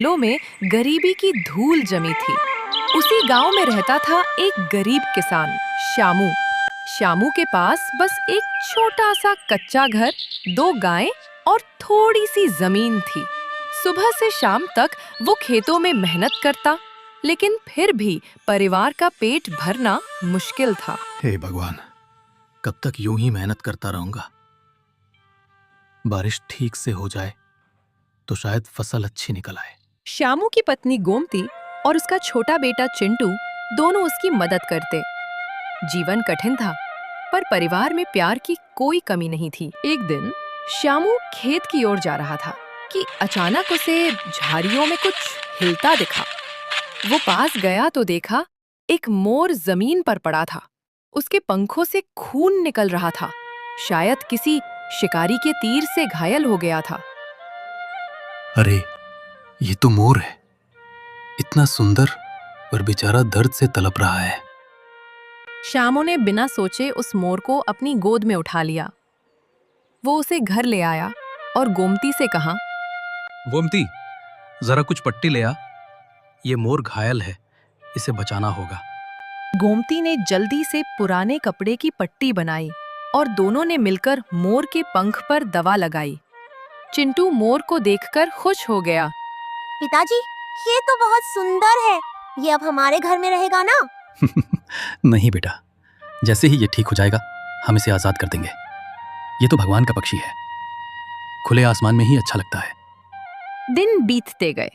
लो में गरीबी की धूल जमी थी। उसी गांव में रहता था एक गरीब किसान, शामू। शामू के पास बस एक छोटा सा कच्चा घर, दो गायें और थोड़ी सी जमीन थी। सुबह से शाम तक वो खेतों में मेहनत करता, लेकिन फिर भी परिवार का पेट भरना मुश्किल था। हे भगवान, कब तक यूं ही मेहनत करता रहूंगा। बारिश ठीक से हो जाए तो शायद फसल अच्छी निकल आए। शामू की पत्नी गोमती और उसका छोटा बेटा चिंटू दोनों उसकी मदद करते। जीवन कठिन था, पर परिवार में प्यार की कोई कमी नहीं थी। एक दिन शामू खेत की ओर जा रहा था कि अचानक उसे झाड़ियों में कुछ हिलता दिखा। वो पास गया तो देखा एक मोर जमीन पर पड़ा था। उसके पंखों से खून निकल रहा था। शायद किसी शिकारी के तीर से घायल हो गया था। अरे, ये तो मोर है। इतना सुंदर, पर बेचारा दर्द से तड़प रहा है। शामू ने बिना सोचे उस मोर को अपनी गोद में उठा लिया। वो उसे घर ले आया और गोमती से कहा, गोमती, जरा कुछ पट्टी ले आ। ये मोर घायल है, इसे बचाना होगा। गोमती ने जल्दी से पुराने कपड़े की पट्टी बनाई और दोनों ने मिलकर मोर के पंख पर दवा लगाई। चिंटू मोर को देखकर खुश हो गया। पिताजी, ये तो बहुत सुंदर है। ये अब हमारे घर में रहेगा ना? नहीं बेटा, जैसे ही ये ठीक हो जाएगा हम इसे आजाद कर देंगे। ये तो भगवान का पक्षी है, खुले आसमान में ही अच्छा लगता है। दिन बीतते गए।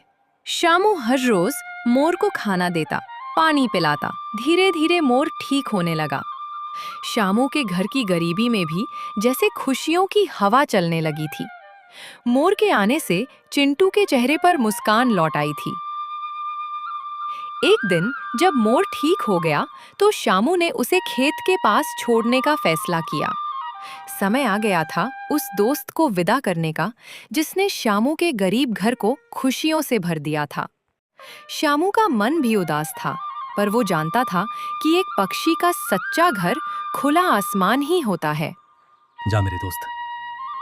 शामू हर रोज मोर को खाना देता, पानी पिलाता। धीरे धीरे मोर ठीक होने लगा। शामू के घर की गरीबी में भी जैसे खुशियों की हवा चलने लगी थी। मोर के आने से चिंटू के चेहरे पर मुस्कान लौट आई थी। एक दिन जब मोर ठीक हो गया तो शामू ने उसे खेत के पास छोड़ने का फैसला किया। समय आ गया था उस दोस्त को विदा करने का, जिसने शामू के गरीब घर को खुशियों से भर दिया था। शामू का मन भी उदास था, पर वो जानता था कि एक पक्षी का सच्चा घर खुला आसमान ही होता है। जा मेरे दोस्त,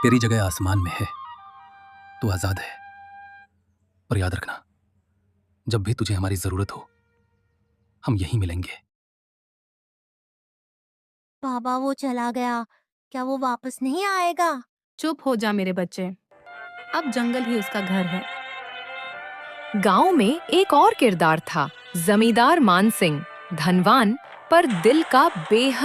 तेरी जगह आसमान में है, तू आजाद है। और याद रखना, जब भी तुझे हमारी जरूरत हो हम यहीं मिलेंगे। बाबा, वो चला गया, क्या वो वापस नहीं आएगा? चुप हो जा मेरे बच्चे, अब जंगल ही उसका घर है। गांव में एक और किरदार था, जमींदार मान सिंह। धनवान पर दिल का बेहद